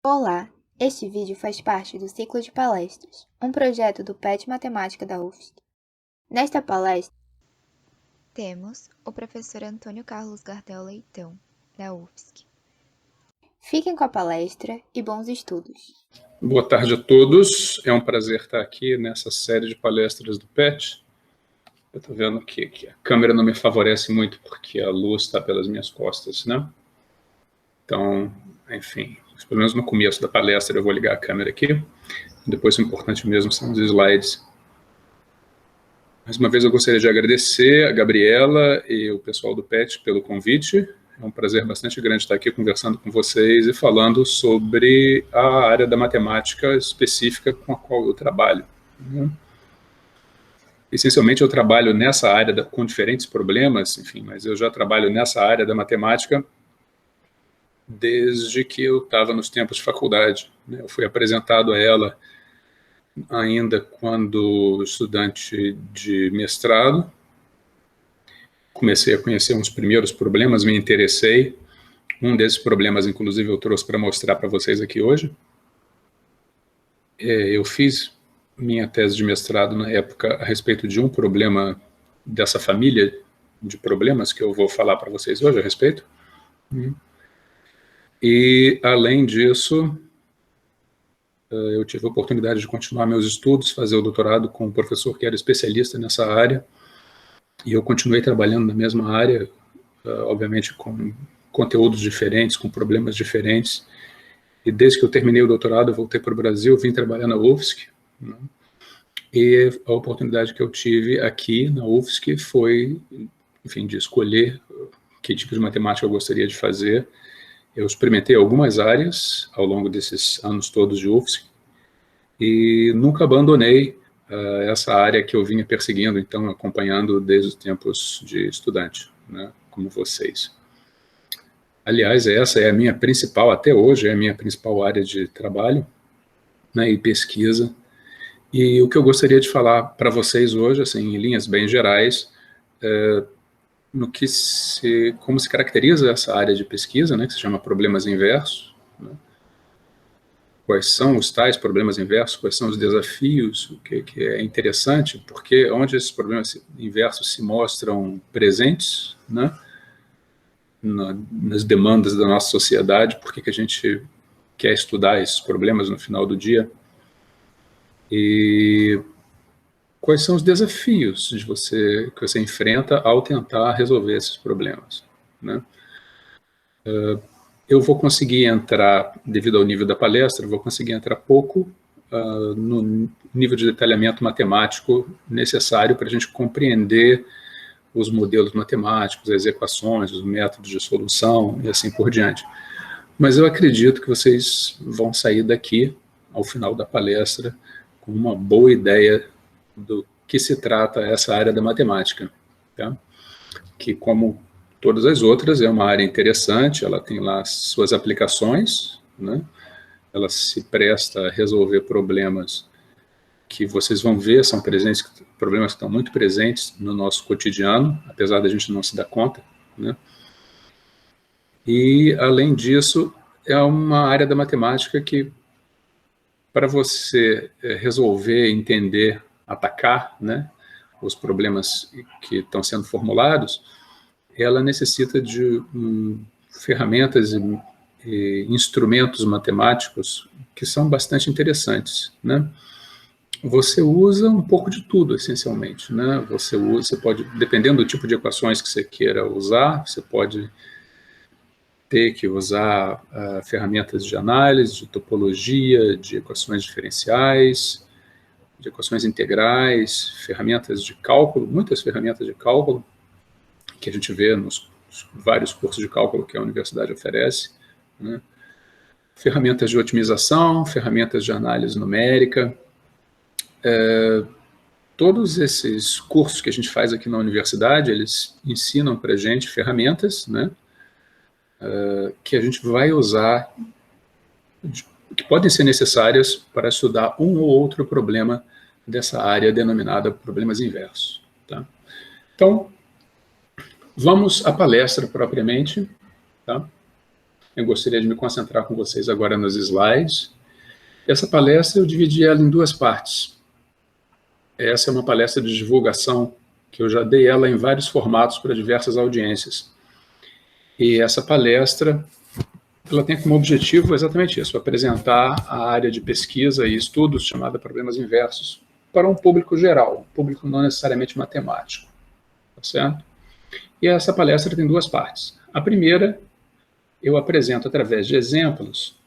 Olá, este vídeo faz parte do ciclo de palestras, um projeto do PET Matemática da UFSC. Nesta palestra, temos o professor Antônio Carlos Gardel Leitão, da UFSC. Fiquem com a palestra e bons estudos. Boa tarde a todos, é um prazer estar aqui nessa série de palestras do PET. Eu estou vendo que a câmera não me favorece muito porque a luz está pelas minhas costas, né? Então, enfim, pelo menos no começo da palestra eu vou ligar a câmera aqui. Depois o importante mesmo são os slides. Mais uma vez eu gostaria de agradecer a Gabriela e o pessoal do PET pelo convite. É um prazer bastante grande estar aqui conversando com vocês e falando sobre a área da matemática específica com a qual eu trabalho. Essencialmente eu trabalho nessa área com diferentes problemas, enfim, mas eu já trabalho nessa área da matemática desde que eu estava nos tempos de faculdade. Eu fui apresentado a ela ainda quando estudante de mestrado. Comecei a conhecer uns primeiros problemas, me interessei. Um desses problemas, inclusive, eu trouxe para mostrar para vocês aqui hoje. Eu fiz minha tese de mestrado na época a respeito de um problema dessa família de problemas que eu vou falar para vocês hoje a respeito. E, além disso, eu tive a oportunidade de continuar meus estudos, fazer o doutorado com um professor que era especialista nessa área, e eu continuei trabalhando na mesma área, obviamente com conteúdos diferentes, com problemas diferentes, e desde que eu terminei o doutorado, eu voltei para o Brasil, vim trabalhar na UFSC, né? E a oportunidade que eu tive aqui na UFSC foi, enfim, de escolher que tipo de matemática eu gostaria de fazer. Eu experimentei algumas áreas ao longo desses anos todos de UFSC e nunca abandonei essa área que eu vinha perseguindo, então, acompanhando desde os tempos de estudante, né, como vocês. Aliás, essa é a minha principal, até hoje, é a minha principal área de trabalho, né, e pesquisa. E o que eu gostaria de falar para vocês hoje, assim, em linhas bem gerais, como se caracteriza essa área de pesquisa, né, que se chama problemas inversos, né? Quais são os tais problemas inversos, quais são os desafios, o que é interessante, porque onde esses problemas inversos se mostram presentes, né, nas demandas da nossa sociedade, por que a gente quer estudar esses problemas no final do dia, e quais são os desafios que você enfrenta ao tentar resolver esses problemas, né? Eu vou conseguir entrar, devido ao nível da palestra, vou conseguir entrar pouco no nível de detalhamento matemático necessário para a gente compreender os modelos matemáticos, as equações, os métodos de solução e assim por diante. Mas eu acredito que vocês vão sair daqui, ao final da palestra, com uma boa ideia do que se trata essa área da matemática, tá? Que, como todas as outras, é uma área interessante, ela tem lá suas aplicações, né? Ela se presta a resolver problemas que vocês vão ver, são problemas que estão muito presentes no nosso cotidiano, apesar da gente não se dar conta, né? E, além disso, é uma área da matemática que, para você resolver, entender, atacar, né, os problemas que estão sendo formulados, ela necessita de ferramentas e instrumentos matemáticos que são bastante interessantes, né? Você usa um pouco de tudo, essencialmente, né? Você pode, dependendo do tipo de equações que você queira usar, você pode ter que usar ferramentas de análise, de topologia, de equações diferenciais, de equações integrais, ferramentas de cálculo, muitas ferramentas de cálculo, que a gente vê nos vários cursos de cálculo que a universidade oferece, né? Ferramentas de otimização, ferramentas de análise numérica. Todos esses cursos que a gente faz aqui na universidade, eles ensinam para a gente ferramentas, né, que a gente vai usar, que podem ser necessárias para estudar um ou outro problema dessa área denominada problemas inversos, tá? Então, vamos à palestra propriamente, tá? Eu gostaria de me concentrar com vocês agora nos slides. Essa palestra eu dividi ela em duas partes. Essa é uma palestra de divulgação, que eu já dei ela em vários formatos para diversas audiências. E essa palestra, ela tem como objetivo exatamente isso, apresentar a área de pesquisa e estudos chamada Problemas Inversos para um público geral, um público não necessariamente matemático, tá certo? E essa palestra tem duas partes. A primeira, eu apresento através de exemplos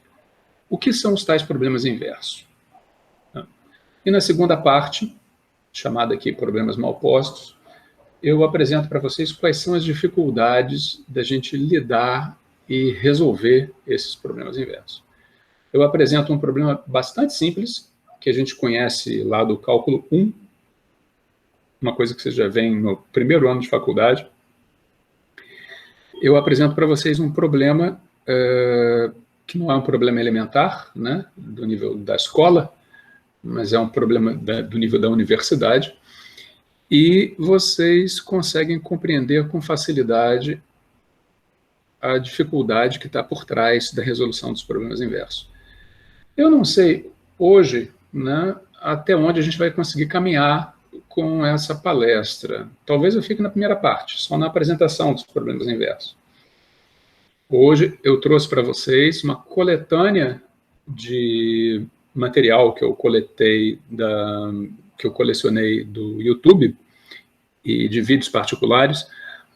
o que são os tais problemas inversos. E na segunda parte, chamada aqui Problemas Mal Postos, eu apresento para vocês quais são as dificuldades da gente lidar e resolver esses problemas inversos. Eu apresento um problema bastante simples, que a gente conhece lá do cálculo 1, uma coisa que vocês já veem no primeiro ano de faculdade. Eu apresento para vocês um problema que não é um problema elementar, né, do nível da escola, mas é um problema do nível da universidade, e vocês conseguem compreender com facilidade a dificuldade que está por trás da resolução dos problemas inversos. Eu não sei hoje, né, até onde a gente vai conseguir caminhar com essa palestra. Talvez eu fique na primeira parte, só na apresentação dos problemas inversos. Hoje eu trouxe para vocês uma coletânea de material que eu coletei, que eu colecionei do YouTube e de vídeos particulares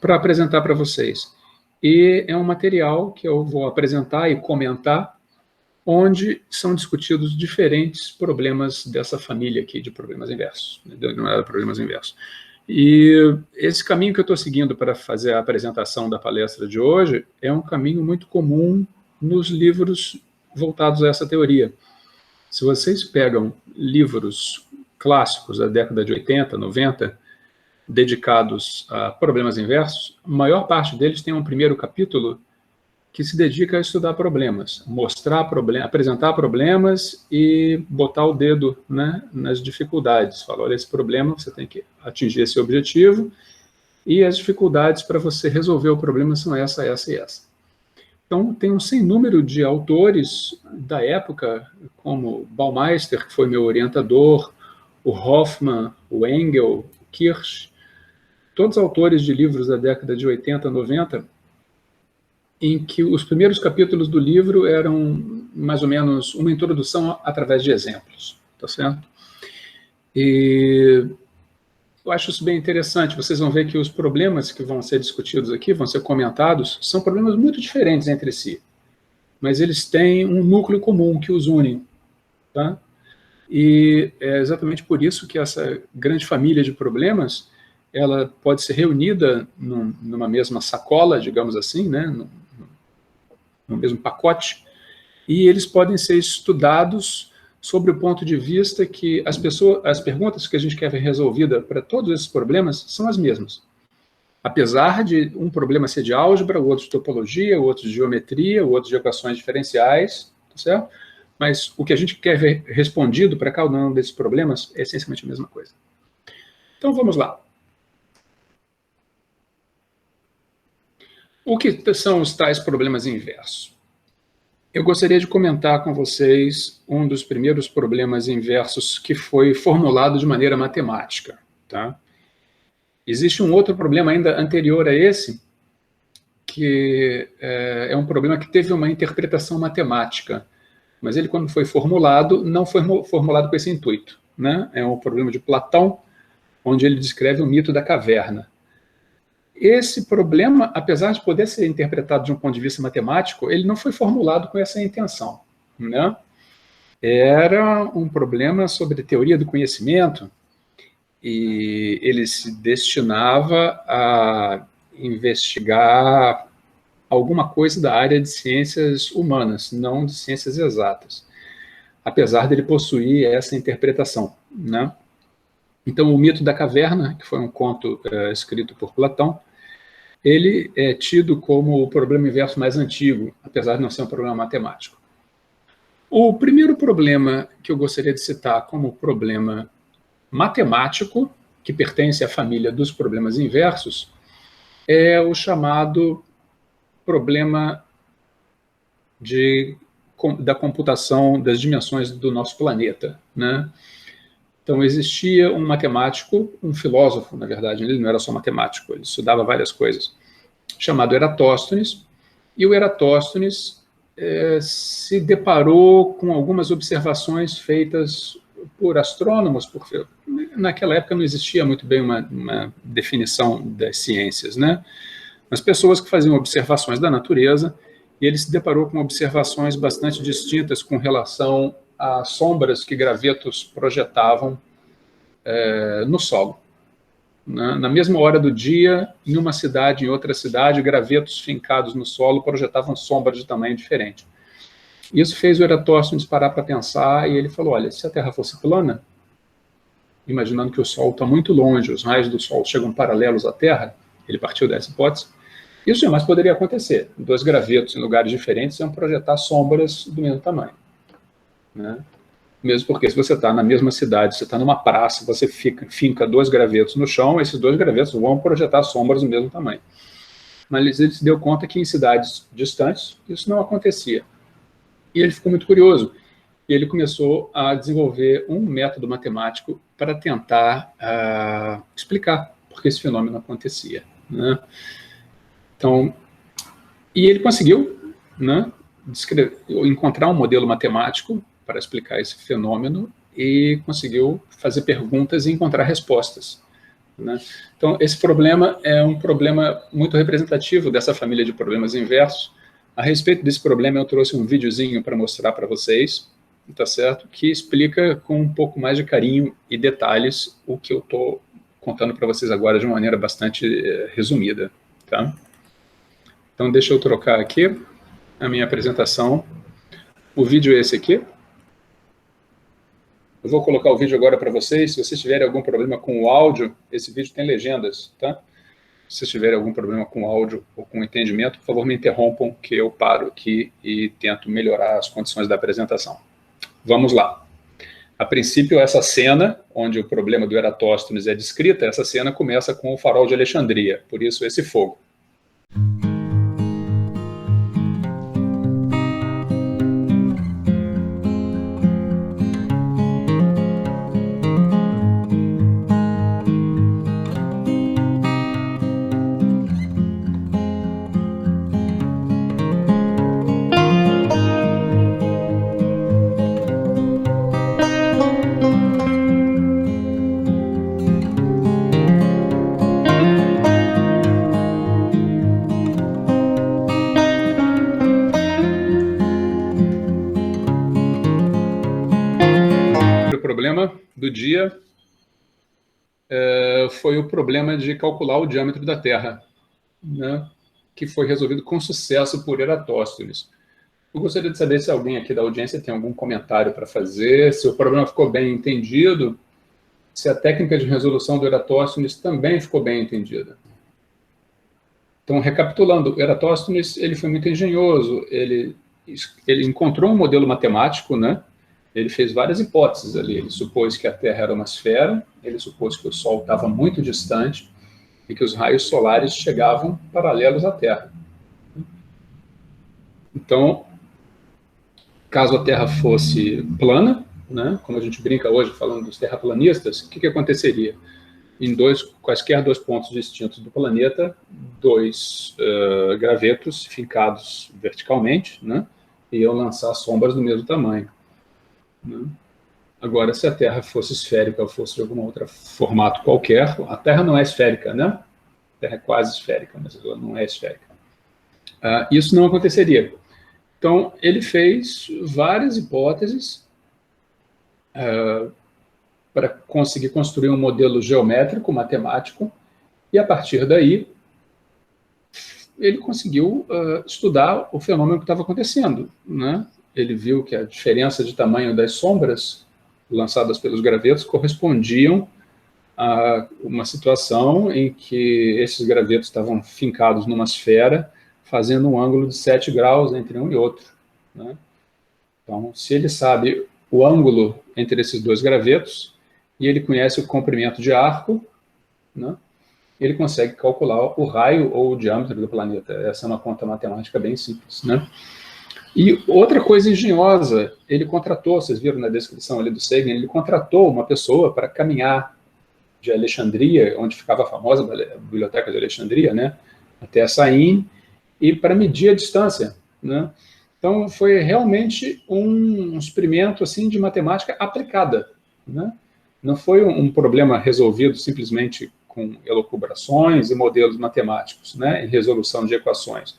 para apresentar para vocês. E é um material que eu vou apresentar e comentar, onde são discutidos diferentes problemas dessa família aqui de problemas inversos, denominada problemas inversos. E esse caminho que eu estou seguindo para fazer a apresentação da palestra de hoje é um caminho muito comum nos livros voltados a essa teoria. Se vocês pegam livros clássicos da década de 80, 90, dedicados a problemas inversos, a maior parte deles tem um primeiro capítulo que se dedica a estudar problemas, apresentar problemas e botar o dedo, né, nas dificuldades. Fala, olha, esse problema, você tem que atingir esse objetivo, e as dificuldades para você resolver o problema são essa, essa e essa. Então, tem um sem número de autores da época, como Baumeister, que foi meu orientador, o Hoffman, o Engel, o Kirsch, todos autores de livros da década de 80, 90, em que os primeiros capítulos do livro eram mais ou menos uma introdução através de exemplos, tá certo? E eu acho isso bem interessante. Vocês vão ver que os problemas que vão ser discutidos aqui, vão ser comentados, são problemas muito diferentes entre si, mas eles têm um núcleo comum que os une, tá? E é exatamente por isso que essa grande família de problemas, ela pode ser reunida numa mesma sacola, digamos assim, né, no mesmo pacote, e eles podem ser estudados sobre o ponto de vista que as perguntas que a gente quer ver resolvida para todos esses problemas são as mesmas. Apesar de um problema ser de álgebra, o outro de topologia, o outro de geometria, o outro de equações diferenciais, tá certo? Mas o que a gente quer ver respondido para cada um desses problemas é essencialmente a mesma coisa. Então vamos lá. O que são os tais problemas inversos? Eu gostaria de comentar com vocês um dos primeiros problemas inversos que foi formulado de maneira matemática, tá? Existe um outro problema ainda anterior a esse, que é um problema que teve uma interpretação matemática, mas ele, quando foi formulado, não foi formulado com esse intuito, né? É um problema de Platão, onde ele descreve o mito da caverna. Esse problema, apesar de poder ser interpretado de um ponto de vista matemático, ele não foi formulado com essa intenção, né? Era um problema sobre teoria do conhecimento, e ele se destinava a investigar alguma coisa da área de ciências humanas, não de ciências exatas, apesar dele possuir essa interpretação, né? Então, o mito da caverna, que foi um conto escrito por Platão, ele é tido como o problema inverso mais antigo, apesar de não ser um problema matemático. O primeiro problema que eu gostaria de citar como problema matemático, que pertence à família dos problemas inversos, é o chamado problema da computação das dimensões do nosso planeta, né? Então, existia um matemático, um filósofo, na verdade, ele não era só matemático, ele estudava várias coisas, chamado Eratóstenes, e o Eratóstenes se deparou com algumas observações feitas por astrônomos, porque naquela época não existia muito bem uma definição das ciências, né? Mas pessoas que faziam observações da natureza, e ele se deparou com observações bastante distintas com relação às sombras que gravetos projetavam no solo. Na mesma hora do dia, em uma cidade, em outra cidade, gravetos fincados no solo projetavam sombras de tamanho diferente. Isso fez o Eratóstenes parar para pensar, e ele falou, olha, se a Terra fosse plana, imaginando que o Sol está muito longe, os raios do Sol chegam paralelos à Terra, ele partiu dessa hipótese, isso jamais poderia acontecer. Dois gravetos em lugares diferentes iam projetar sombras do mesmo tamanho, né? Mesmo porque se você está na mesma cidade, você está numa praça, você finca dois gravetos no chão, esses dois gravetos vão projetar sombras do mesmo tamanho. Mas ele se deu conta que em cidades distantes isso não acontecia. E ele ficou muito curioso. E ele começou a desenvolver um método matemático para tentar explicar por que esse fenômeno acontecia, né? Então, e ele conseguiu, né, encontrar um modelo matemático para explicar esse fenômeno e conseguiu fazer perguntas e encontrar respostas, né? Então, esse problema é um problema muito representativo dessa família de problemas inversos. A respeito desse problema, eu trouxe um videozinho para mostrar para vocês, tá certo? Que explica com um pouco mais de carinho e detalhes o que eu estou contando para vocês agora de uma maneira bastante resumida, tá? Então, deixa eu trocar aqui a minha apresentação. O vídeo é esse aqui. Eu vou colocar o vídeo agora para vocês. Se vocês tiverem algum problema com o áudio, esse vídeo tem legendas, tá? Se vocês tiverem algum problema com o áudio ou com o entendimento, por favor, me interrompam, que eu paro aqui e tento melhorar as condições da apresentação. Vamos lá. A princípio, essa cena, onde o problema do Eratóstenes é descrita, essa cena começa com o farol de Alexandria, por isso esse fogo. O problema do dia foi o problema de calcular o diâmetro da Terra, né, que foi resolvido com sucesso por Eratóstenes. Eu gostaria de saber se alguém aqui da audiência tem algum comentário para fazer, se o problema ficou bem entendido, se a técnica de resolução do Eratóstenes também ficou bem entendida. Então, recapitulando, Eratóstenes ele foi muito engenhoso, ele encontrou um modelo matemático, né? Ele fez várias hipóteses ali. Ele supôs que a Terra era uma esfera, ele supôs que o Sol estava muito distante e que os raios solares chegavam paralelos à Terra. Então, caso a Terra fosse plana, né, como a gente brinca hoje falando dos terraplanistas, o que aconteceria? Em quaisquer dois pontos distintos do planeta, dois gravetos fincados verticalmente, né, iam lançar sombras do mesmo tamanho. Agora, se a Terra fosse esférica ou fosse de algum outro formato qualquer, a Terra não é esférica, né? A Terra é quase esférica, mas ela não é esférica. Isso não aconteceria. Então, ele fez várias hipóteses para conseguir construir um modelo geométrico, matemático, e a partir daí, ele conseguiu estudar o fenômeno que estava acontecendo, né? Ele viu que a diferença de tamanho das sombras lançadas pelos gravetos correspondiam a uma situação em que esses gravetos estavam fincados numa esfera, fazendo um ângulo de 7 graus entre um e outro, né? Então, se ele sabe o ângulo entre esses dois gravetos, e ele conhece o comprimento de arco, né, ele consegue calcular o raio ou o diâmetro do planeta. Essa é uma conta matemática bem simples, né? E outra coisa engenhosa, ele contratou, vocês viram na descrição ali do Sagan, ele contratou uma pessoa para caminhar de Alexandria, onde ficava a famosa biblioteca de Alexandria, né, até Sain, e para medir a distância, né? Então, foi realmente um experimento assim, de matemática aplicada, né? Não foi um problema resolvido simplesmente com elucubrações e modelos matemáticos, né, em resolução de equações.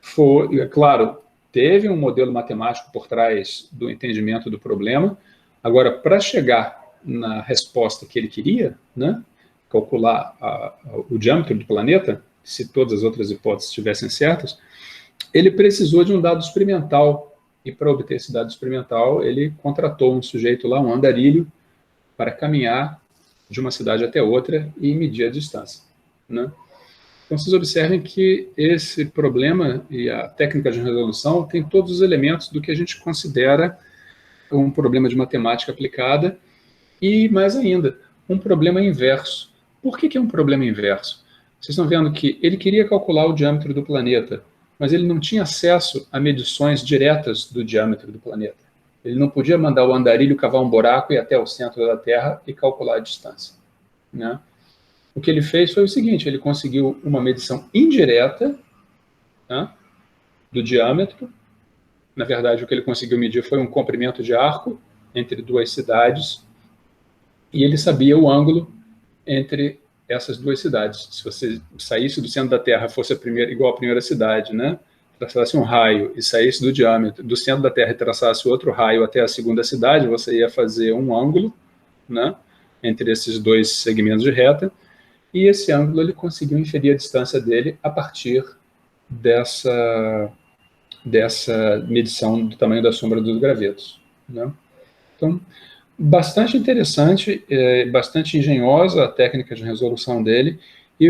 Foi, é claro, teve um modelo matemático por trás do entendimento do problema. Agora, para chegar na resposta que ele queria, né, calcular o diâmetro do planeta, se todas as outras hipóteses estivessem certas, ele precisou de um dado experimental. E para obter esse dado experimental, ele contratou um sujeito lá, um andarilho, para caminhar de uma cidade até outra e medir a distância, né? Então, vocês observem que esse problema e a técnica de resolução tem todos os elementos do que a gente considera um problema de matemática aplicada e, mais ainda, um problema inverso. Por que é um problema inverso? Vocês estão vendo que ele queria calcular o diâmetro do planeta, mas ele não tinha acesso a medições diretas do diâmetro do planeta. Ele não podia mandar o andarilho cavar um buraco e ir até o centro da Terra e calcular a distância, né? O que ele fez foi o seguinte, ele conseguiu uma medição indireta, né, do diâmetro. Na verdade, o que ele conseguiu medir foi um comprimento de arco entre duas cidades, e ele sabia o ângulo entre essas duas cidades. Se você saísse do centro da Terra, fosse igual à primeira cidade, né, traçasse um raio e saísse do diâmetro do centro da Terra e traçasse outro raio até a segunda cidade, você ia fazer um ângulo, né, entre esses dois segmentos de reta, e esse ângulo ele conseguiu inferir a distância dele a partir dessa medição do tamanho da sombra dos gravetos, né? Então, bastante interessante, bastante engenhosa a técnica de resolução dele, e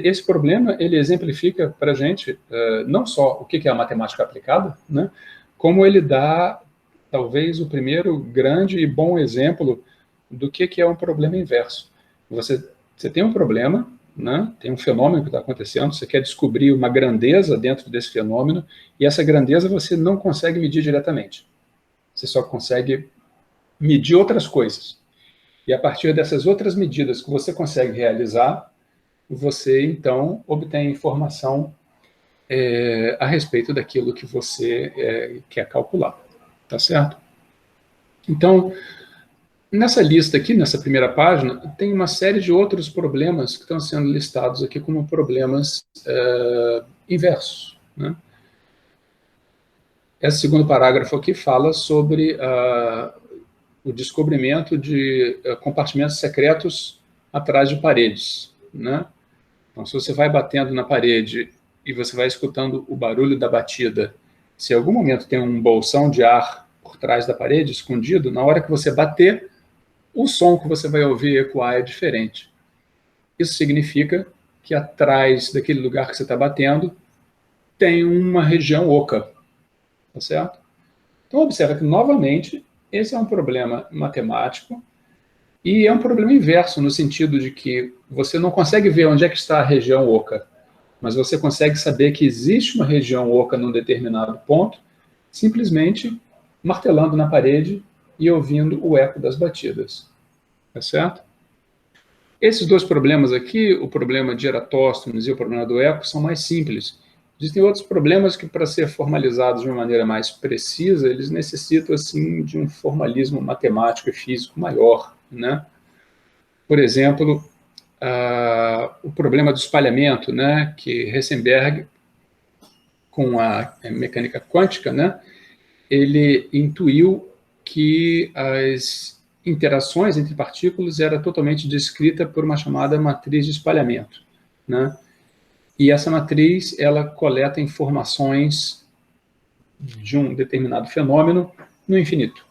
esse problema ele exemplifica para a gente não só o que é a matemática aplicada, né, como ele dá talvez o primeiro grande e bom exemplo do que é um problema inverso. Você tem um problema, né? Tem um fenômeno que está acontecendo, você quer descobrir uma grandeza dentro desse fenômeno, e essa grandeza você não consegue medir diretamente. Você só consegue medir outras coisas. E a partir dessas outras medidas que você consegue realizar, você, então, obtém informação a respeito daquilo que você quer calcular. Tá certo? Então, nessa lista aqui, nessa primeira página, tem uma série de outros problemas que estão sendo listados aqui como problemas inversos, né? Esse segundo parágrafo aqui fala sobre o descobrimento de compartimentos secretos atrás de paredes, né? Então, se você vai batendo na parede e você vai escutando o barulho da batida, se em algum momento tem um bolsão de ar por trás da parede, escondido, na hora que você bater, o som que você vai ouvir ecoar é diferente. Isso significa que atrás daquele lugar que você está batendo tem uma região oca, tá certo? Então, observa que, novamente, esse é um problema matemático e é um problema inverso, no sentido de que você não consegue ver onde é que está a região oca, mas você consegue saber que existe uma região oca num determinado ponto, simplesmente martelando na parede e ouvindo o eco das batidas. Tá certo? Esses dois problemas aqui, o problema de Eratóstenes e o problema do eco, são mais simples. Existem outros problemas que, para ser formalizados de uma maneira mais precisa, eles necessitam assim, de um formalismo matemático e físico maior, né? Por exemplo, o problema do espalhamento, né, que Heisenberg, com a mecânica quântica, né, ele intuiu que as interações entre partículas era totalmente descrita por uma chamada matriz de espalhamento, né? E essa matriz, ela coleta informações de um determinado fenômeno no infinito.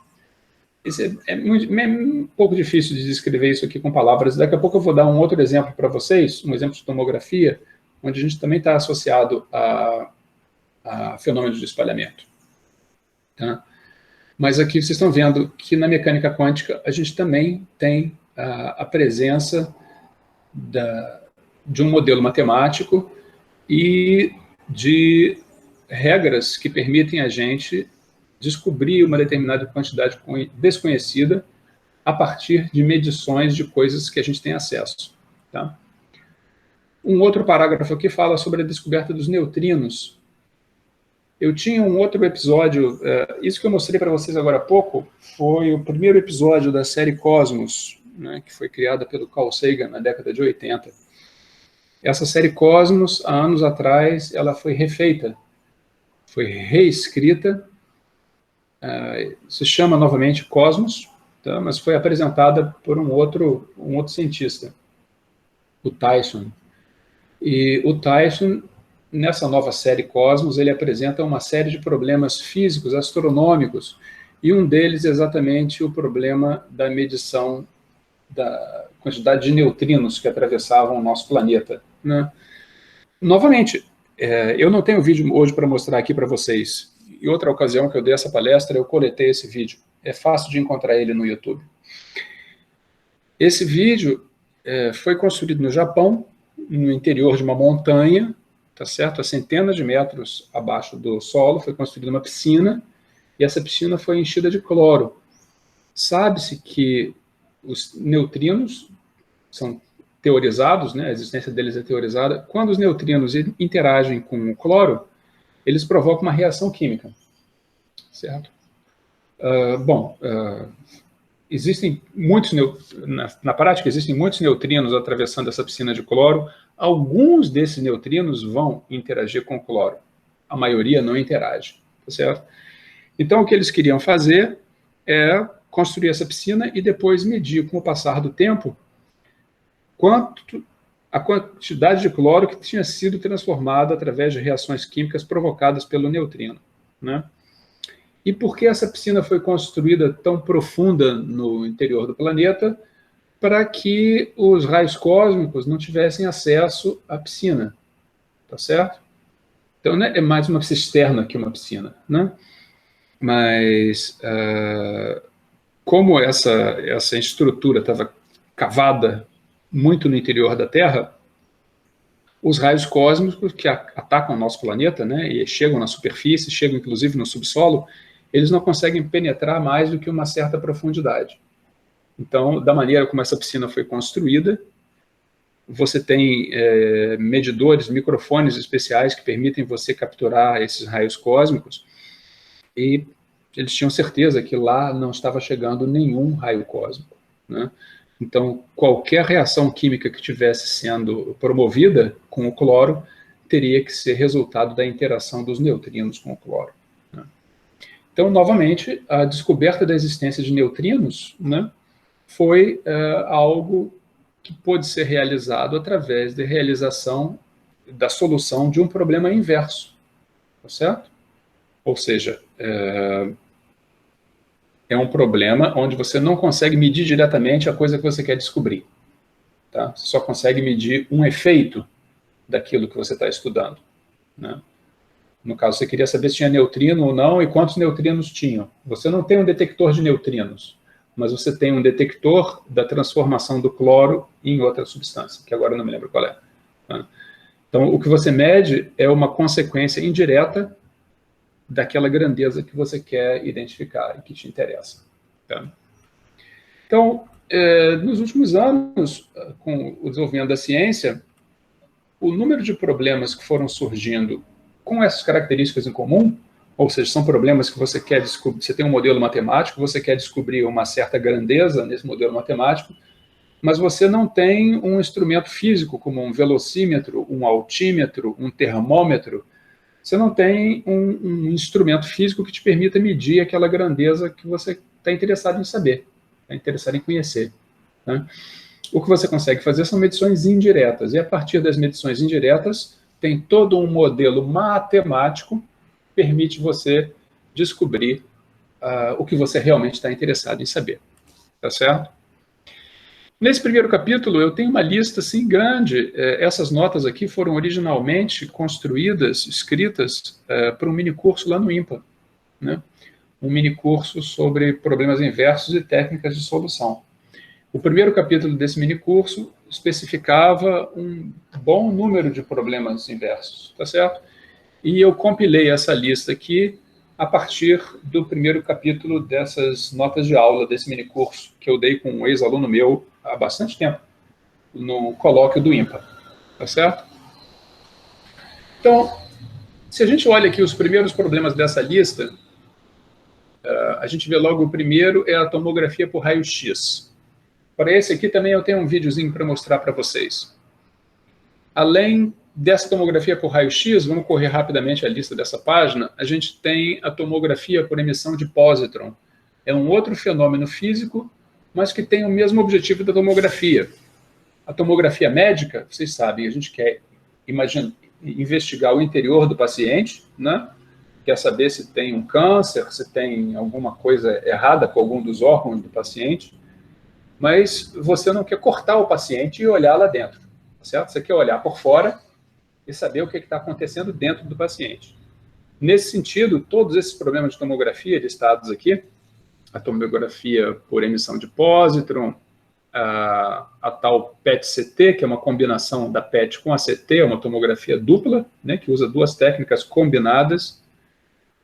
É um pouco difícil de descrever isso aqui com palavras. Daqui a pouco eu vou dar um outro exemplo para vocês, um exemplo de tomografia, onde a gente também está associado a fenômenos de espalhamento. Tá? Mas aqui vocês estão vendo que na mecânica quântica a gente também tem a presença de um modelo matemático e de regras que permitem a gente descobrir uma determinada quantidade desconhecida a partir de medições de coisas que a gente tem acesso. Tá? Um outro parágrafo aqui fala sobre a descoberta dos neutrinos. Eu tinha um outro episódio, isso que eu mostrei para vocês agora há pouco, foi o primeiro episódio da série Cosmos, né, que foi criada pelo Carl Sagan na década de 80. Essa série Cosmos, há anos atrás, ela foi refeita, foi reescrita, se chama novamente Cosmos, tá? Mas foi apresentada por um outro cientista, o Tyson. E o Tyson, nessa nova série Cosmos, ele apresenta uma série de problemas físicos, astronômicos, e um deles é exatamente o problema da medição da quantidade de neutrinos que atravessavam o nosso planeta, né? Novamente, eu não tenho vídeo hoje para mostrar aqui para vocês. Em outra ocasião que eu dei essa palestra, eu coletei esse vídeo. É fácil de encontrar ele no YouTube. Esse vídeo foi construído no Japão, no interior de uma montanha, tá certo? A centenas de metros abaixo do solo, foi construída uma piscina, e essa piscina foi enchida de cloro. Sabe-se que os neutrinos são teorizados, né? A existência deles é teorizada. Quando os neutrinos interagem com o cloro, eles provocam uma reação química, certo? Existem muitos, na prática, existem muitos neutrinos atravessando essa piscina de cloro. Alguns desses neutrinos vão interagir com o cloro. A maioria não interage, tá certo? Então, o que eles queriam fazer é construir essa piscina e depois medir, com o passar do tempo, a quantidade de cloro que tinha sido transformada através de reações químicas provocadas pelo neutrino, né? E por que essa piscina foi construída tão profunda no interior do planeta? Para que os raios cósmicos não tivessem acesso à piscina, tá certo? Então, né, é mais uma cisterna que uma piscina, né? Mas, como essa estrutura estava cavada muito no interior da Terra, os raios cósmicos que atacam o nosso planeta, né, e chegam na superfície, chegam inclusive no subsolo, eles não conseguem penetrar mais do que uma certa profundidade. Então, da maneira como essa piscina foi construída, você tem medidores, microfones especiais que permitem você capturar esses raios cósmicos, e eles tinham certeza que lá não estava chegando nenhum raio cósmico, né? Então, qualquer reação química que estivesse sendo promovida com o cloro teria que ser resultado da interação dos neutrinos com o cloro, né? Então, novamente, a descoberta da existência de neutrinos, né, foi algo que pôde ser realizado através da realização da solução de um problema inverso, tá certo? Ou seja, é um problema onde você não consegue medir diretamente a coisa que você quer descobrir, tá? Você só consegue medir um efeito daquilo que você está estudando, né? No caso, você queria saber se tinha neutrino ou não e quantos neutrinos tinham. Você não tem um detector de neutrinos, mas você tem um detector da transformação do cloro em outra substância, que agora eu não me lembro qual é, tá? Então, o que você mede é uma consequência indireta daquela grandeza que você quer identificar e que te interessa, tá? Então, nos últimos anos, com o desenvolvimento da ciência, o número de problemas que foram surgindo com essas características em comum, ou seja, são problemas que você quer descobrir, você tem um modelo matemático, você quer descobrir uma certa grandeza nesse modelo matemático, mas você não tem um instrumento físico como um velocímetro, um altímetro, um termômetro. Você não tem um instrumento físico que te permita medir aquela grandeza que você está interessado em saber, está interessado em conhecer, né? O que você consegue fazer são medições indiretas, e a partir das medições indiretas, tem todo um modelo matemático que permite você descobrir o que você realmente está interessado em saber, tá certo? Nesse primeiro capítulo, eu tenho uma lista assim grande. Essas notas aqui foram originalmente construídas, escritas para um minicurso lá no IMPA, né? Um minicurso sobre problemas inversos e técnicas de solução. O primeiro capítulo desse minicurso especificava um bom número de problemas inversos, tá certo? e eu compilei essa lista aqui a partir do primeiro capítulo dessas notas de aula, desse minicurso que eu dei com um ex-aluno meu há bastante tempo, no colóquio do IMPA, tá certo? Então, se a gente olha aqui os primeiros problemas dessa lista, a gente vê logo o primeiro é a tomografia por raio-x. Para esse aqui também eu tenho um videozinho para mostrar para vocês. Além dessa tomografia por raio-x, vamos correr rapidamente a lista dessa página, a gente tem a tomografia por emissão de pósitron. É um outro fenômeno físico, mas que tem o mesmo objetivo da tomografia. A tomografia médica, vocês sabem, a gente quer investigar o interior do paciente, né? Quer saber se tem um câncer, se tem alguma coisa errada com algum dos órgãos do paciente, mas você não quer cortar o paciente e olhar lá dentro, certo? Você quer olhar por fora e saber o que está acontecendo dentro do paciente. Nesse sentido, todos esses problemas de tomografia listados aqui, a tomografia por emissão de pósitron, a tal PET-CT, que é uma combinação da PET com a CT, uma tomografia dupla, né, que usa duas técnicas combinadas.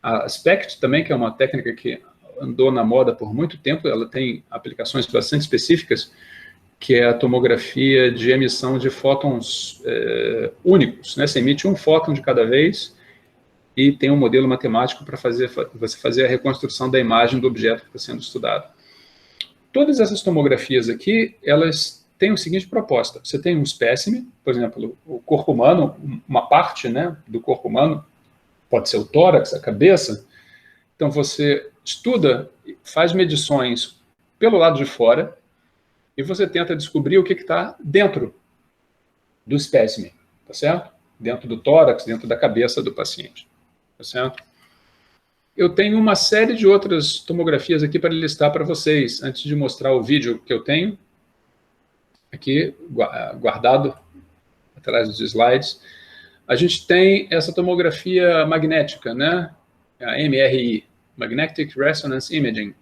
A SPECT também, que é uma técnica que andou na moda por muito tempo, ela tem aplicações bastante específicas, que é a tomografia de emissão de fótons únicos, né? Você emite um fóton de cada vez e tem um modelo matemático para você fazer a reconstrução da imagem do objeto que está sendo estudado. Todas essas tomografias aqui, elas têm o seguinte proposta. Você tem um espécime, por exemplo, o corpo humano, uma parte, né, do corpo humano, pode ser o tórax, a cabeça. Então, você estuda, faz medições pelo lado de fora e você tenta descobrir o que está dentro do espécime, tá certo? Dentro do tórax, dentro da cabeça do paciente, tá certo? Eu tenho uma série de outras tomografias aqui para listar para vocês, antes de mostrar o vídeo que eu tenho aqui, guardado atrás dos slides. A gente tem essa tomografia magnética, né? A MRI, Magnetic Resonance Imaging.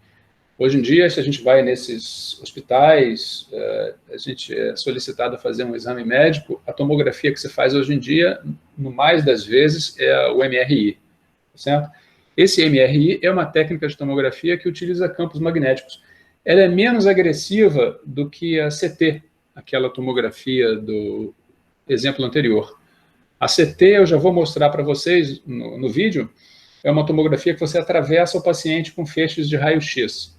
Hoje em dia, se a gente vai nesses hospitais, a gente é solicitado a fazer um exame médico, a tomografia que se faz hoje em dia, no mais das vezes, é o MRI, certo? Esse MRI é uma técnica de tomografia que utiliza campos magnéticos. Ela é menos agressiva do que a CT, aquela tomografia do exemplo anterior. A CT, eu já vou mostrar para vocês no vídeo, é uma tomografia que você atravessa o paciente com feixes de raio-x.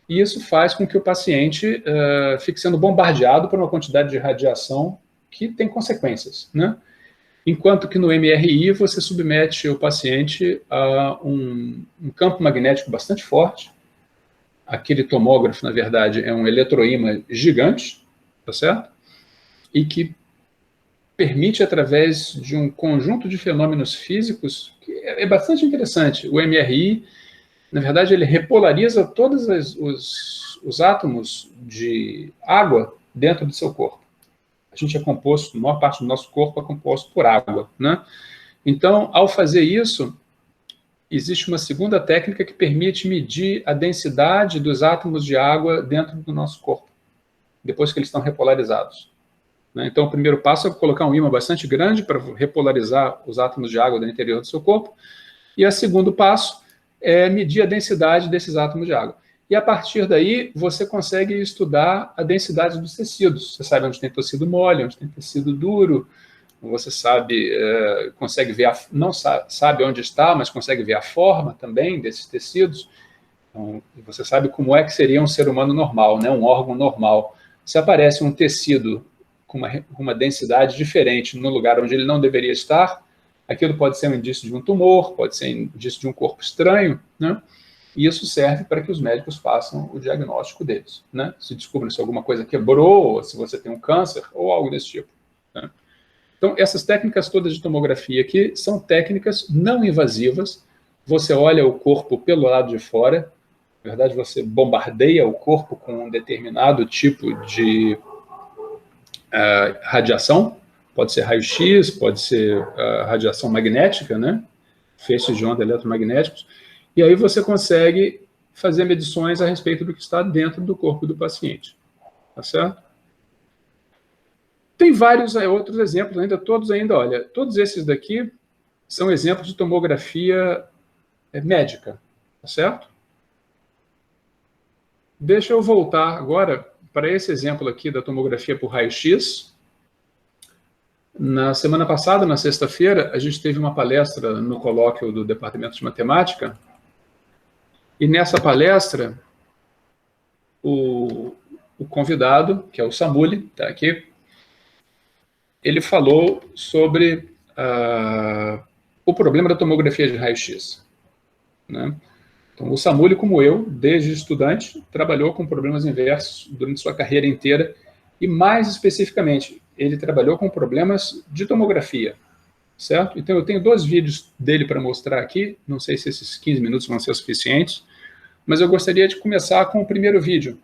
E isso faz com que o paciente fique sendo bombardeado por uma quantidade de radiação que tem consequências, né? Enquanto que no MRI você submete o paciente a um campo magnético bastante forte. Aquele tomógrafo, na verdade, é um eletroímã gigante, tá certo? E que permite, através de um conjunto de fenômenos físicos, que é bastante interessante. O MRI, na verdade, ele repolariza todos os átomos de água dentro do seu corpo. A gente é composto, a maior parte do nosso corpo é composto por água, né? Então, ao fazer isso, existe uma segunda técnica que permite medir a densidade dos átomos de água dentro do nosso corpo, depois que eles estão repolarizados. Então, o primeiro passo é colocar um ímã bastante grande para repolarizar os átomos de água do interior do seu corpo, e o segundo passo é medir a densidade desses átomos de água. E a partir daí, você consegue estudar a densidade dos tecidos. Você sabe onde tem tecido mole, onde tem tecido duro, você sabe, consegue ver, não sabe onde está, mas consegue ver a forma também desses tecidos. Então, você sabe como é que seria um ser humano normal, né? Um órgão normal. Se aparece um tecido com uma densidade diferente no lugar onde ele não deveria estar, aquilo pode ser um indício de um tumor, pode ser um indício de um corpo estranho, né? E isso serve para que os médicos façam o diagnóstico deles, né? Se descobrem se alguma coisa quebrou, ou se você tem um câncer, ou algo desse tipo, né? Então, essas técnicas todas de tomografia aqui são técnicas não invasivas. Você olha o corpo pelo lado de fora, na verdade, você bombardeia o corpo com um determinado tipo de radiação, pode ser raio-x, pode ser radiação magnética, né? Feixes de onda eletromagnéticos, e aí você consegue fazer medições a respeito do que está dentro do corpo do paciente, tá certo? Tem vários outros exemplos ainda, olha, todos esses daqui são exemplos de tomografia médica, tá certo? Deixa eu voltar agora para esse exemplo aqui da tomografia por raio-x. Na semana passada, na sexta-feira, a gente teve uma palestra no colóquio do Departamento de Matemática, e nessa palestra, o convidado, que é o Samuli, está aqui, ele falou sobre o problema da tomografia de raio-x, né? Então, o Samuli, como eu, desde estudante, trabalhou com problemas inversos durante sua carreira inteira, e mais especificamente, ele trabalhou com problemas de tomografia, certo? Então, eu tenho 2 vídeos dele para mostrar aqui, não sei se esses 15 minutos vão ser suficientes, mas eu gostaria de começar com o primeiro vídeo.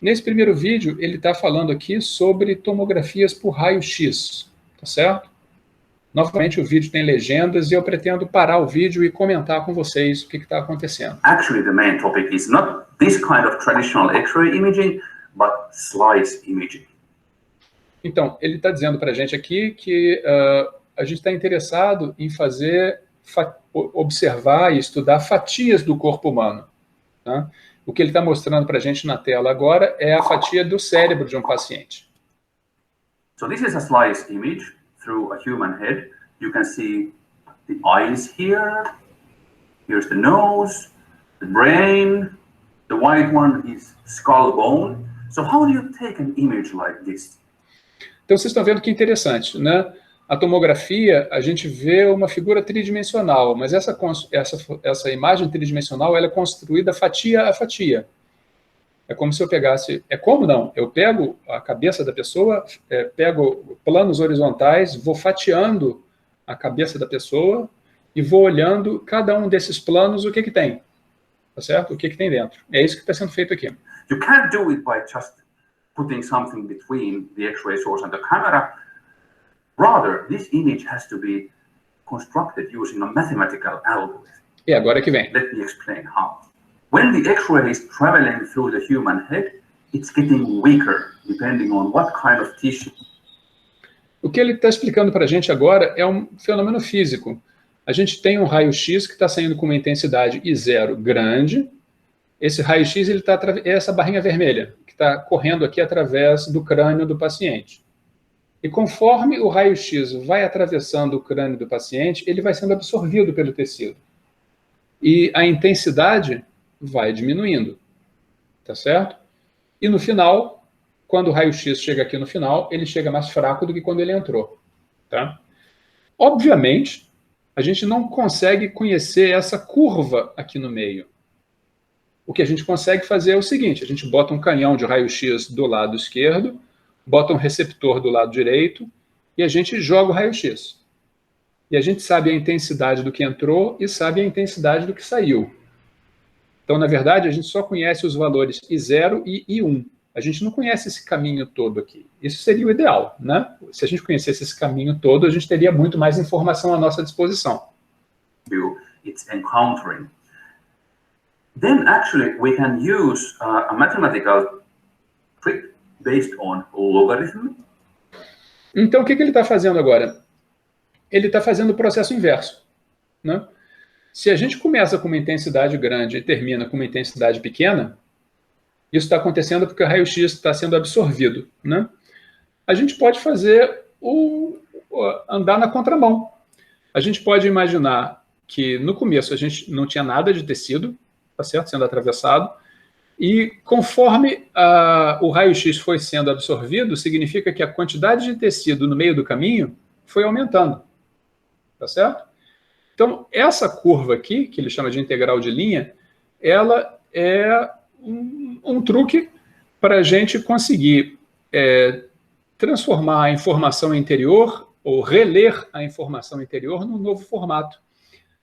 Nesse primeiro vídeo, ele está falando aqui sobre tomografias por raio-x, tá certo? Novamente, o vídeo tem legendas e eu pretendo parar o vídeo e comentar com vocês o que está acontecendo. Actually, the main topic is not this kind of traditional X-ray imaging, but slice imaging. Então, ele está dizendo para a gente aqui que a gente está interessado em observar e estudar fatias do corpo humano, tá? O que ele está mostrando para a gente na tela agora é a fatia do cérebro de um paciente. So this is a slice image through a human head. You can see the eyes here. Here's the nose, the brain. The white one is skull bone. So how do you take an image like this? Então vocês estão vendo que interessante, né? A tomografia, a gente vê uma figura tridimensional, mas essa imagem tridimensional ela é construída fatia a fatia. É como se eu pegasse... É como não? Eu pego a cabeça da pessoa, pego planos horizontais, vou fatiando a cabeça da pessoa e vou olhando cada um desses planos o que tem. Tá certo? O que tem dentro. É isso que está sendo feito aqui. You can't do it by just putting something between the X-ray source and the camera. Rather, this image has to be constructed using a mathematical algorithm. E agora que vem. Let me explain how. When the X-ray is traveling through the human head, it's getting weaker, depending on what kind of tissue. O que ele está explicando para a gente agora é um fenômeno físico. A gente tem um raio-x que está saindo com uma intensidade I0 grande. Esse raio-x é essa barrinha vermelha, que está correndo aqui através do crânio do paciente. E conforme o raio-x vai atravessando o crânio do paciente, ele vai sendo absorvido pelo tecido. E a intensidade vai diminuindo, tá certo? E no final, quando o raio-x chega aqui no final, ele chega mais fraco do que quando ele entrou, tá? Obviamente, a gente não consegue conhecer essa curva aqui no meio. O que a gente consegue fazer é o seguinte, a gente bota um canhão de raio-x do lado esquerdo, bota um receptor do lado direito e a gente joga o raio-x. E a gente sabe a intensidade do que entrou e sabe a intensidade do que saiu. Então, na verdade, a gente só conhece os valores I0 e I1. A gente não conhece esse caminho todo aqui. Isso seria o ideal, né? Se a gente conhecesse esse caminho todo, a gente teria muito mais informação à nossa disposição. It's encountering. Then, actually, we can use a mathematical trick based on logarithm. Então, o que ele está fazendo agora? Ele está fazendo o processo inverso, né? Se a gente começa com uma intensidade grande e termina com uma intensidade pequena, isso está acontecendo porque o raio-x está sendo absorvido, né? A gente pode fazer andar na contramão. A gente pode imaginar que no começo a gente não tinha nada de tecido, tá certo? Sendo atravessado, e conforme o raio-x foi sendo absorvido, significa que a quantidade de tecido no meio do caminho foi aumentando, tá certo? Então, essa curva aqui, que ele chama de integral de linha, ela é um truque para a gente conseguir transformar a informação interior, ou reler a informação interior num novo formato.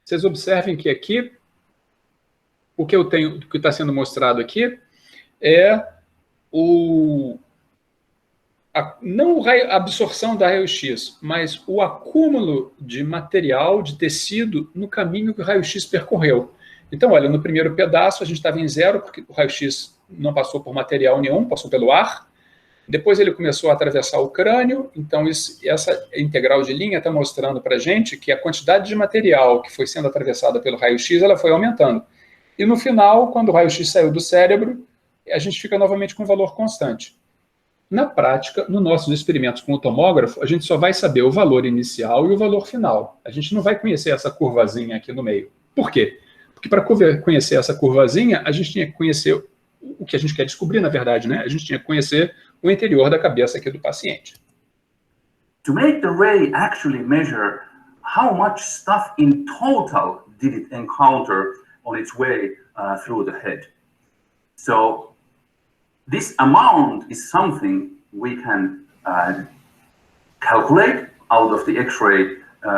Vocês observem que aqui, o que está sendo mostrado aqui é não a absorção da raio-x, mas o acúmulo de material, de tecido, no caminho que o raio-x percorreu. Então, olha, no primeiro pedaço a gente estava em 0, porque o raio-x não passou por material nenhum, passou pelo ar. Depois ele começou a atravessar o crânio, então essa integral de linha está mostrando para a gente que a quantidade de material que foi sendo atravessada pelo raio-x, ela foi aumentando. E no final, quando o raio-x saiu do cérebro, a gente fica novamente com um valor constante. Na prática, nos nossos experimentos com o tomógrafo, a gente só vai saber o valor inicial e o valor final. A gente não vai conhecer essa curvazinha aqui no meio. Por quê? Porque para conhecer essa curvazinha, a gente tinha que conhecer o que a gente quer descobrir, na verdade, né? A gente tinha que conhecer o interior da cabeça aqui do paciente. To make the ray actually measure how much stuff in total did it encounter on its way through the head. So this amount is something we can calculate out of the X-ray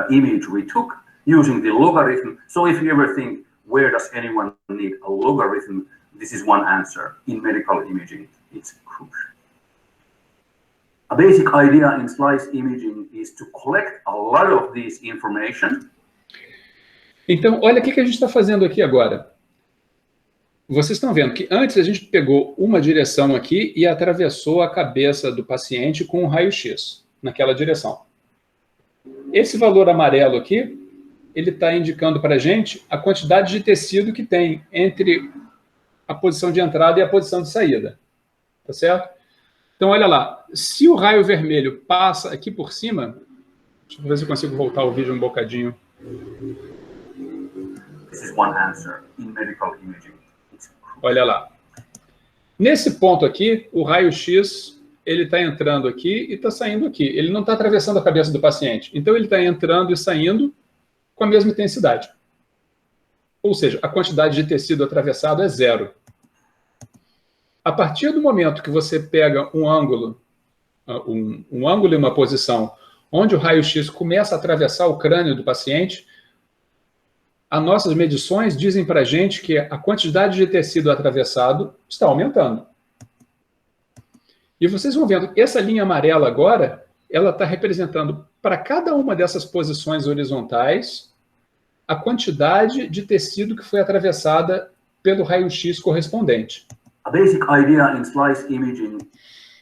image we took using the logarithm. So if you ever think, where does anyone need a logarithm? This is one answer. In medical imaging, it's crucial. A basic idea in slice imaging is to collect a lot of this information. Então, olha o que a gente está fazendo aqui agora. Vocês estão vendo que antes a gente pegou uma direção aqui e atravessou a cabeça do paciente com um raio-x, naquela direção. Esse valor amarelo aqui, ele está indicando para a gente a quantidade de tecido que tem entre a posição de entrada e a posição de saída. Tá certo? Então, olha lá. Se o raio vermelho passa aqui por cima... Deixa eu ver se eu consigo voltar o vídeo um bocadinho. This is one answer in medical imaging. Olha lá. Nesse ponto aqui, o raio-x, ele está entrando aqui e está saindo aqui. Ele não está atravessando a cabeça do paciente. Então, ele está entrando e saindo com a mesma intensidade. Ou seja, a quantidade de tecido atravessado é zero. A partir do momento que você pega um ângulo e uma posição onde o raio-x começa a atravessar o crânio do paciente, as nossas medições dizem para a gente que a quantidade de tecido atravessado está aumentando. E vocês vão vendo, essa linha amarela agora, ela está representando para cada uma dessas posições horizontais a quantidade de tecido que foi atravessada pelo raio-x correspondente. A basic idea in slice imaging.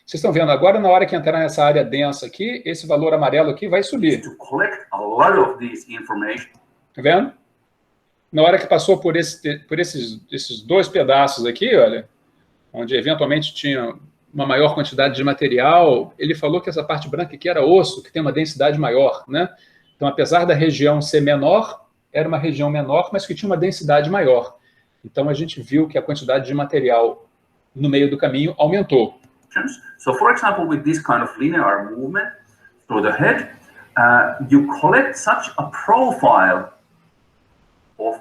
Vocês estão vendo agora, na hora que entrar nessa área densa aqui, esse valor amarelo aqui vai subir. To collect a lot of this information. Tá vendo? Na hora que passou por esses dois pedaços aqui, olha, onde eventualmente tinha uma maior quantidade de material, ele falou que essa parte branca aqui era osso, que tem uma densidade maior, né? Então, apesar da região ser menor, era uma região menor, mas que tinha uma densidade maior. Então, a gente viu que a quantidade de material no meio do caminho aumentou. So, for example, with this kind of linear movement through the head, you collect such a profile of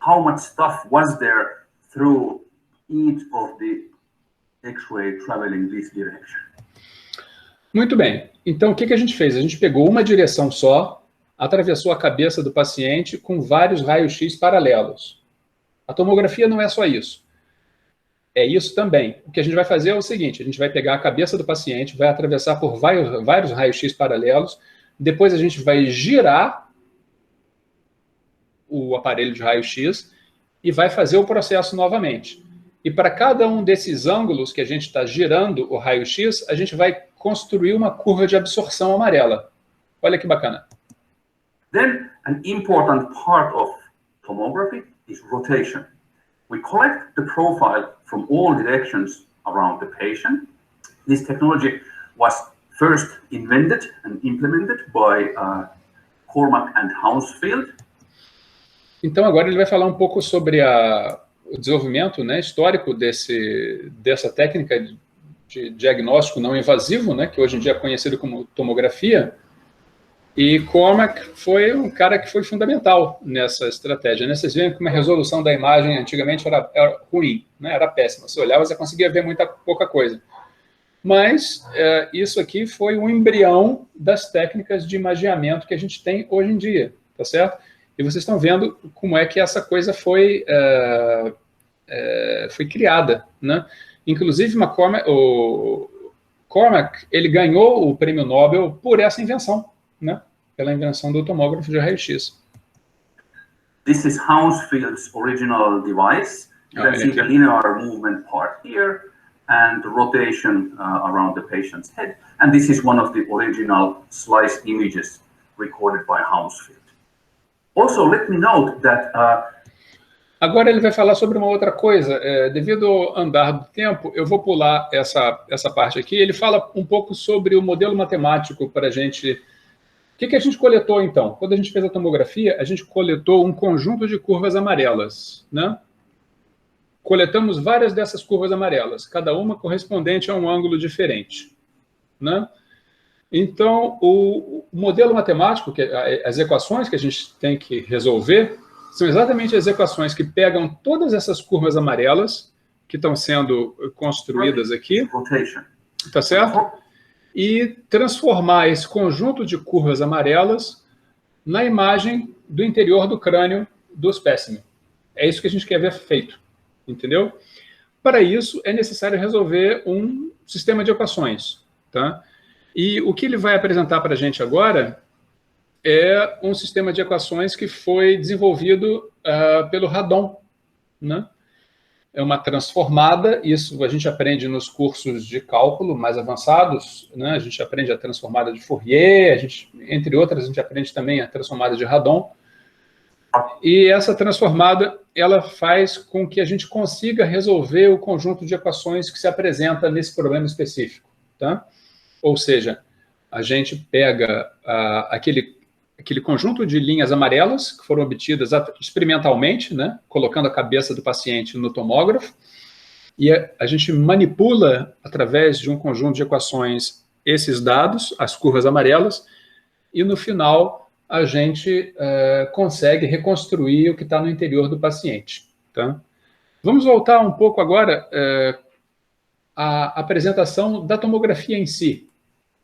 how much stuff was there through each of the X-ray traveling this direction. Muito bem. Então, o que a gente fez? A gente pegou uma direção só, atravessou a cabeça do paciente com vários raios-x paralelos. A tomografia não é só isso. É isso também. O que a gente vai fazer é o seguinte, a gente vai pegar a cabeça do paciente, vai atravessar por vários raios-x paralelos, depois a gente vai girar o aparelho de raio-x e vai fazer o processo novamente. E para cada um desses ângulos que a gente está girando o raio-x, a gente vai construir uma curva de absorção amarela. Olha que bacana. Then, an important part of tomography is rotation. We collect the profile from all directions around the patient. This technology was first invented and implemented by Cormack and Hounsfield. Então, agora ele vai falar um pouco sobre o desenvolvimento, né, histórico dessa técnica de diagnóstico não invasivo, né, que hoje em dia é conhecido como tomografia. E Cormack foi um cara que foi fundamental nessa estratégia. Né? Vocês veem que uma resolução da imagem antigamente era ruim, né? Era péssima. Você olhava, você conseguia ver pouca coisa. Mas isso aqui foi um embrião das técnicas de imageamento que a gente tem hoje em dia, tá certo? E vocês estão vendo como é que essa coisa foi criada, né? Inclusive, o Cormack, ele ganhou o prêmio Nobel por essa invenção, né? Pela invenção do tomógrafo de raio-x. This is Hounsfield's original device. You can see the linear movement part here. and the rotation around the patient's head. And this is one of the original slice images recorded by Hounsfield. Also, let me note that agora ele vai falar sobre uma outra coisa. Devido ao andar do tempo, eu vou pular essa parte aqui. Ele fala um pouco sobre o modelo matemático para a gente... O que a gente coletou, então? Quando a gente fez a tomografia, a gente coletou um conjunto de curvas amarelas, né? Coletamos várias dessas curvas amarelas, cada uma correspondente a um ângulo diferente, né? Então, o modelo matemático, as equações que a gente tem que resolver, são exatamente as equações que pegam todas essas curvas amarelas que estão sendo construídas aqui, tá certo? E transformar esse conjunto de curvas amarelas na imagem do interior do crânio do espécime. É isso que a gente quer ver feito, entendeu? Para isso, é necessário resolver um sistema de equações, tá? E o que ele vai apresentar para a gente agora é um sistema de equações que foi desenvolvido pelo Radon, né? É uma transformada, isso a gente aprende nos cursos de cálculo mais avançados, né? A gente aprende a transformada de Fourier, entre outras, a gente aprende também a transformada de Radon. E essa transformada, ela faz com que a gente consiga resolver o conjunto de equações que se apresenta nesse problema específico, tá? Ou seja, a gente pega aquele conjunto de linhas amarelas que foram obtidas experimentalmente, né, colocando a cabeça do paciente no tomógrafo, e a gente manipula, através de um conjunto de equações, esses dados, as curvas amarelas, e no final a gente consegue reconstruir o que está no interior do paciente. Tá? Vamos voltar um pouco agora à apresentação da tomografia em si.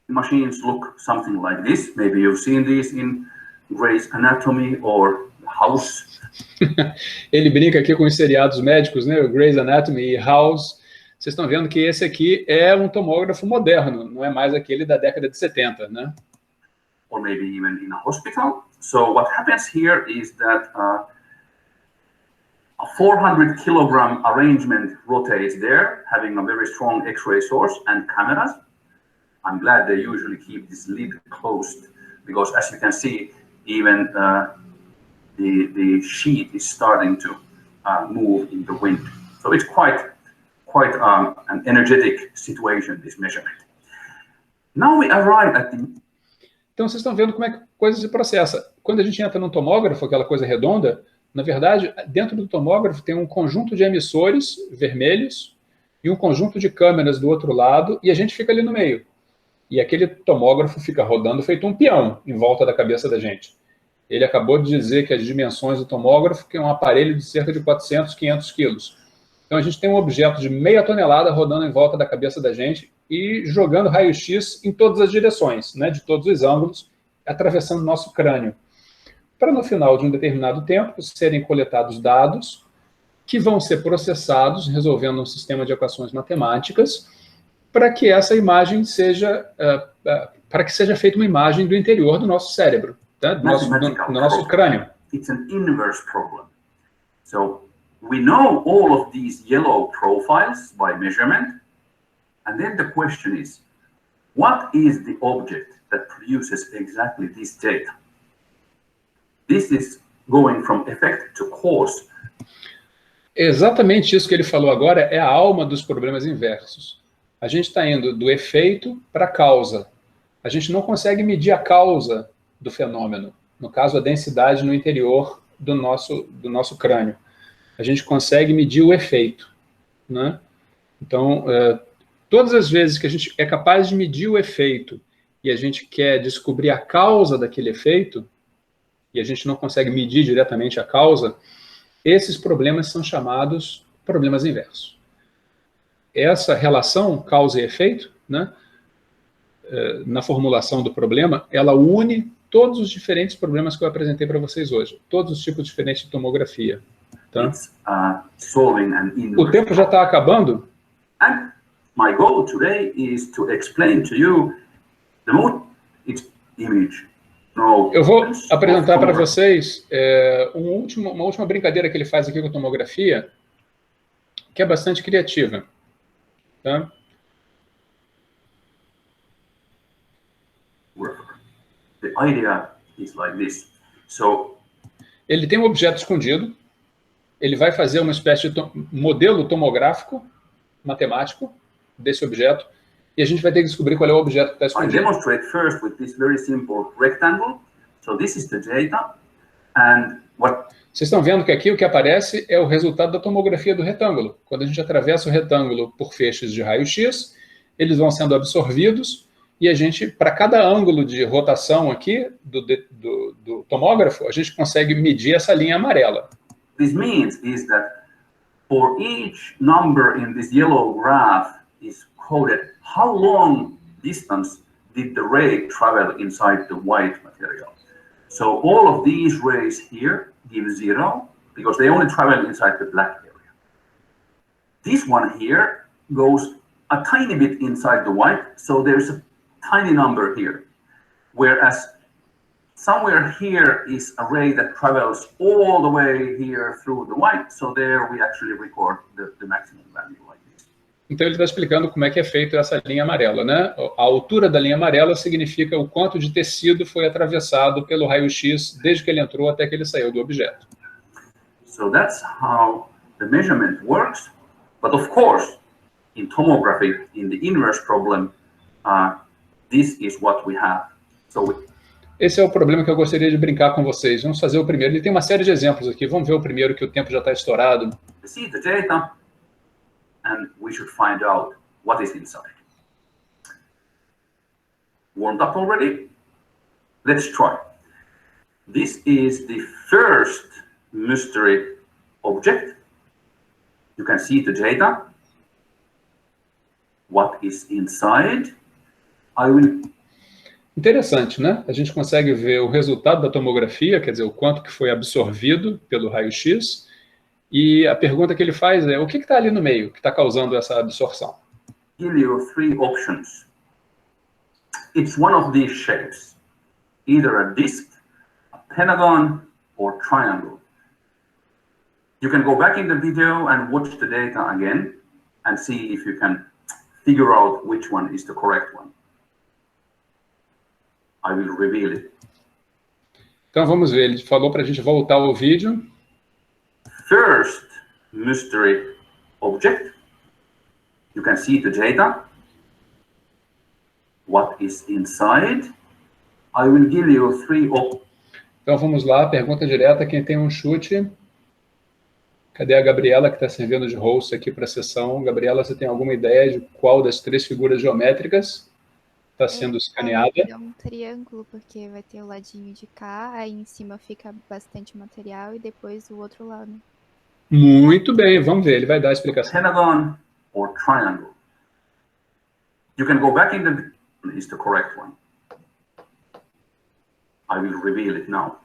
Machines look something like this. Maybe you've seen this in Grey's Anatomy or House. Ele brinca aqui com os seriados médicos, né? Grey's Anatomy e House. Vocês estão vendo que esse aqui é um tomógrafo moderno, não é mais aquele da década de 70, né? Or maybe even in a hospital. So what happens here is that a 400 kilogram arrangement rotates there, having a very strong X-ray source and cameras. I'm glad they usually keep this lid closed, because as you can see, even the sheet is starting to move in the wind. So it's quite an energetic situation, this measurement. Now we arrive at the... Então vocês estão vendo como é que a coisa se processa. Quando a gente entra num tomógrafo, aquela coisa redonda, na verdade, dentro do tomógrafo tem um conjunto de emissores vermelhos e um conjunto de câmeras do outro lado, e a gente fica ali no meio. E aquele tomógrafo fica rodando feito um peão em volta da cabeça da gente. Ele acabou de dizer que as dimensões do tomógrafo, que é um aparelho de cerca de 400, 500 quilos. Então a gente tem um objeto de meia tonelada rodando em volta da cabeça da gente e jogando raio-x em todas as direções, né, de todos os ângulos, atravessando o nosso crânio. Para no final de um determinado tempo serem coletados dados que vão ser processados, resolvendo um sistema de equações matemáticas, para que essa imagem seja, para que seja feita uma imagem do interior do nosso cérebro, tá? do nosso crânio. It's an inverse problem. So we know all of these yellow profiles by measurement, and then the question is, what is the object that produces exactly this data? This is going from effect to cause. Exatamente isso que ele falou agora é a alma dos problemas inversos. A gente está indo do efeito para a causa. A gente não consegue medir a causa do fenômeno, no caso, a densidade no interior do nosso crânio. A gente consegue medir o efeito, né? Então, todas as vezes que a gente é capaz de medir o efeito e a gente quer descobrir a causa daquele efeito, e a gente não consegue medir diretamente a causa, esses problemas são chamados problemas inversos. Essa relação causa e efeito, né, na formulação do problema, ela une todos os diferentes problemas que eu apresentei para vocês hoje, todos os tipos diferentes de tomografia. Tá? O tempo já está acabando? And my goal today is to explain to you the most image. Eu vou apresentar para vocês uma última brincadeira que ele faz aqui com a tomografia, que é bastante criativa. Tá? The idea is like this. So, ele tem um objeto escondido, ele vai fazer uma espécie de modelo tomográfico, matemático, desse objeto, e a gente vai ter que descobrir qual é o objeto que está I escondido. demonstrate first with this very simple rectangle. So this is the data, and what Vocês estão vendo que aqui o que aparece é o resultado da tomografia do retângulo. Quando a gente atravessa o retângulo por feixes de raio-x, eles vão sendo absorvidos, e a gente, para cada ângulo de rotação aqui do tomógrafo, a gente consegue medir essa linha amarela. this means is that for each number in this yellow graph is coded how long distance did the ray travel inside the white material. So all of these rays here give 0 because they only travel inside the black area. This one here goes a tiny bit inside the white, so there's a tiny number here. Whereas somewhere here is a ray that travels all the way here through the white, so there we actually record the maximum value like this. Então ele está explicando como é que é feita essa linha amarela, né? A altura da linha amarela significa o quanto de tecido foi atravessado pelo raio-x desde que ele entrou até que ele saiu do objeto. So that's how the measurement works. But of course, in tomography, in the inverse problem, this is what we have. Esse é o problema que eu gostaria de brincar com vocês. Vamos fazer o primeiro. Ele tem uma série de exemplos aqui. Vamos ver o primeiro, que o tempo já está estourado. We see the data, and we should find out what is inside. Warmed up already? Let's try. This is the first mystery object. You can see the data. What is inside? I will... Interessante, né? A gente consegue ver o resultado da tomografia, quer dizer, o quanto que foi absorvido pelo raio-x, e a pergunta que ele faz é, o que está ali no meio que está causando essa absorção? Give you 3 options. It's one of these shapes, either a disc, a pentagon, or triangle. You can go back in the video and watch the data again and see if you can figure out which one is the correct one. I will reveal it. Então vamos ver, ele falou para a gente voltar ao vídeo. First mystery object. You can see the data. What is inside? I will give you 3 options. Então vamos lá, pergunta direta, quem tem um chute? Cadê a Gabriela, que está servindo de host aqui para a sessão? Gabriela, você tem alguma ideia de qual das 3 figuras geométricas está sendo escaneada? É um triângulo, porque vai ter o ladinho de cá, aí em cima fica bastante material e depois o outro lado. Muito bem, vamos ver, ele vai dar a explicação. Pentagon or triangle. You can go back in the... is the correct one. I will reveal it now.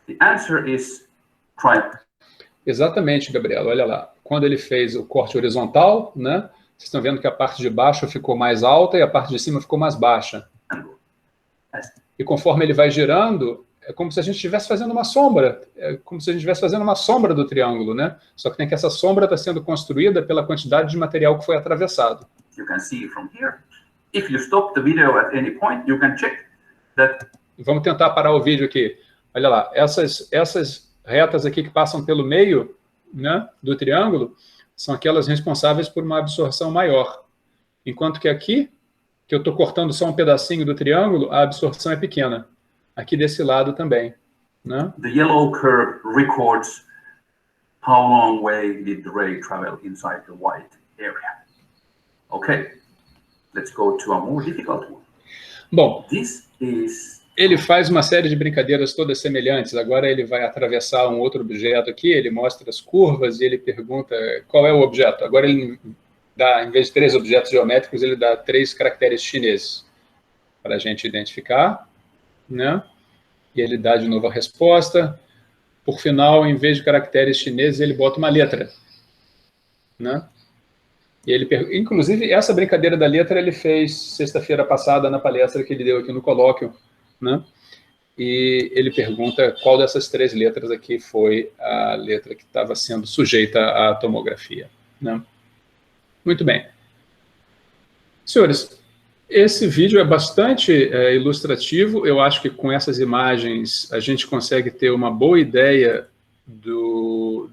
The answer is triangle. Exatamente, Gabriela, olha lá. Quando ele fez o corte horizontal, né? Vocês estão vendo que a parte de baixo ficou mais alta e a parte de cima ficou mais baixa. E conforme ele vai girando, é como se a gente estivesse fazendo uma sombra. É como se a gente estivesse fazendo uma sombra do triângulo, né? Só que tem que essa sombra está sendo construída pela quantidade de material que foi atravessado. You can see from here. If you stop the video at any point, you can check that. Vamos tentar parar o vídeo aqui. Olha lá, essas retas aqui que passam pelo meio, né, do triângulo, são aquelas responsáveis por uma absorção maior. Enquanto que aqui, que eu estou cortando só um pedacinho do triângulo, a absorção é pequena. Aqui desse lado também, né? The yellow curve records how long way did the ray travel inside the white area. Okay, let's go to a more difficult one. Bom, This is... ele faz uma série de brincadeiras todas semelhantes. Agora ele vai atravessar um outro objeto aqui, ele mostra as curvas e ele pergunta qual é o objeto. Agora ele dá, em vez de 3 objetos geométricos, ele dá 3 caracteres chineses para a gente identificar, né? E ele dá de novo a resposta. Por final, em vez de caracteres chineses, ele bota uma letra, né? E ele, inclusive, essa brincadeira da letra ele fez sexta-feira passada na palestra que ele deu aqui no colóquio, né? E ele pergunta qual dessas 3 letras aqui foi a letra que estava sendo sujeita à tomografia, né? Muito bem. Senhores, esse vídeo é bastante ilustrativo. Eu acho que com essas imagens a gente consegue ter uma boa ideia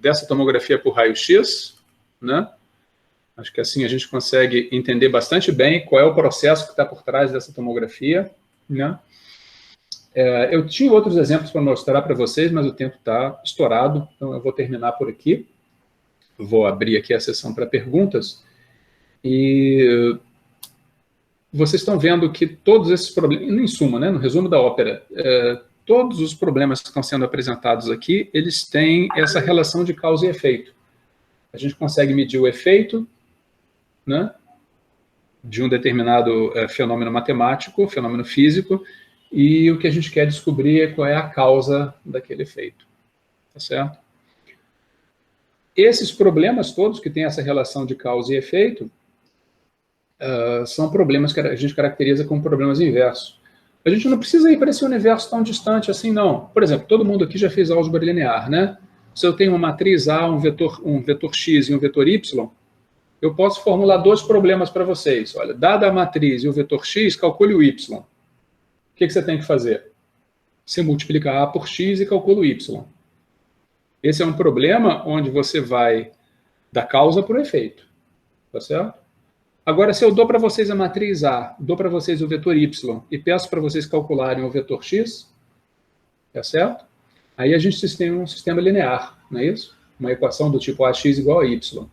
dessa tomografia por raio-x, né? Acho que assim a gente consegue entender bastante bem qual é o processo que está por trás dessa tomografia, né? Eu tinha outros exemplos para mostrar para vocês, mas o tempo está estourado, então eu vou terminar por aqui. Vou abrir aqui a sessão para perguntas. E vocês estão vendo que todos esses problemas, em suma, né, no resumo da ópera, todos os problemas que estão sendo apresentados aqui, eles têm essa relação de causa e efeito. A gente consegue medir o efeito, né, de um determinado fenômeno matemático, fenômeno físico, e o que a gente quer descobrir é qual é a causa daquele efeito. Tá certo? Esses problemas todos que têm essa relação de causa e efeito são problemas que a gente caracteriza como problemas inversos. A gente não precisa ir para esse universo tão distante assim, não. Por exemplo, todo mundo aqui já fez álgebra linear, né? Se eu tenho uma matriz A, um vetor X e um vetor Y, eu posso formular dois problemas para vocês. Olha, dada a matriz e o vetor X, calcule o Y. O que você tem que fazer? Você multiplica A por X e calcula o Y. Esse é um problema onde você vai da causa para o efeito. Tá certo? Agora, se eu dou para vocês a matriz A, dou para vocês o vetor Y e peço para vocês calcularem o vetor X, tá certo? Aí a gente tem um sistema linear, não é isso? Uma equação do tipo AX igual a Y.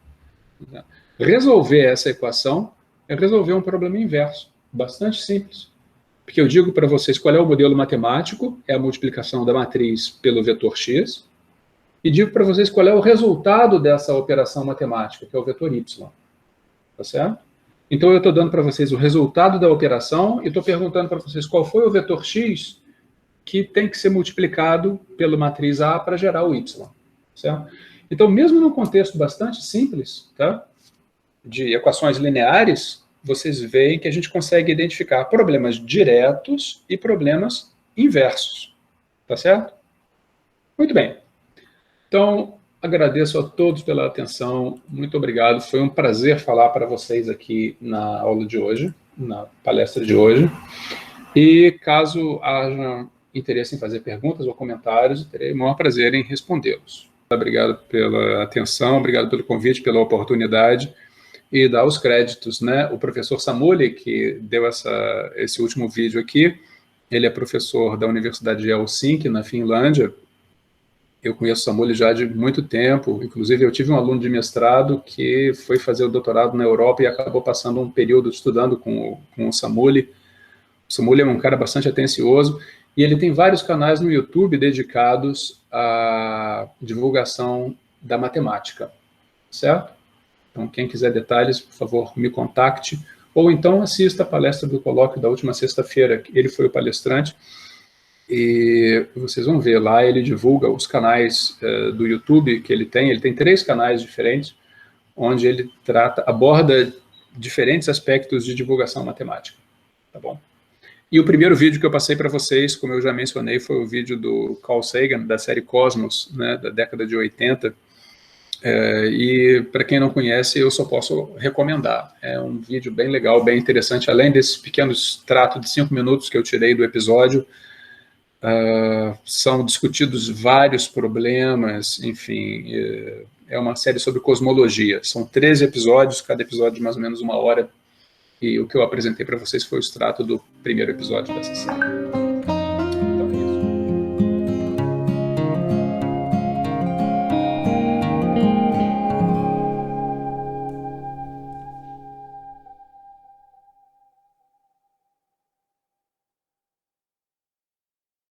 Resolver essa equação é resolver um problema inverso, bastante simples. Porque eu digo para vocês qual é o modelo matemático, é a multiplicação da matriz pelo vetor X, e digo para vocês qual é o resultado dessa operação matemática, que é o vetor Y. Tá certo? Então eu estou dando para vocês o resultado da operação e estou perguntando para vocês qual foi o vetor X que tem que ser multiplicado pela matriz A para gerar o Y. Certo? Então, mesmo num contexto bastante simples, tá, de equações lineares, vocês veem que a gente consegue identificar problemas diretos e problemas inversos. Tá certo? Muito bem. Então, agradeço a todos pela atenção, muito obrigado, foi um prazer falar para vocês aqui na aula de hoje, na palestra de hoje, e caso haja interesse em fazer perguntas ou comentários, terei o maior prazer em respondê-los. Obrigado pela atenção, obrigado pelo convite, pela oportunidade, e dar os créditos, né? O professor Samuli, que deu esse último vídeo aqui, ele é professor da Universidade de Helsinki, na Finlândia. Eu conheço o Samuli já de muito tempo, inclusive eu tive um aluno de mestrado que foi fazer o doutorado na Europa e acabou passando um período estudando com o Samuli. O Samuli é um cara bastante atencioso e ele tem vários canais no YouTube dedicados à divulgação da matemática, certo? Então, quem quiser detalhes, por favor, me contacte, ou então assista a palestra do colóquio da última sexta-feira, ele foi o palestrante, e vocês vão ver lá, ele divulga os canais do YouTube que ele tem 3 canais diferentes, onde ele aborda diferentes aspectos de divulgação matemática, tá bom? E o primeiro vídeo que eu passei para vocês, como eu já mencionei, foi o vídeo do Carl Sagan, da série Cosmos, né, da década de 80, e para quem não conhece, eu só posso recomendar. É um vídeo bem legal, bem interessante, além desse pequeno extrato de 5 minutos que eu tirei do episódio. São discutidos vários problemas, enfim, é uma série sobre cosmologia. São 13 episódios, cada episódio de mais ou menos 1 hora, e o que eu apresentei para vocês foi o extrato do primeiro episódio dessa série.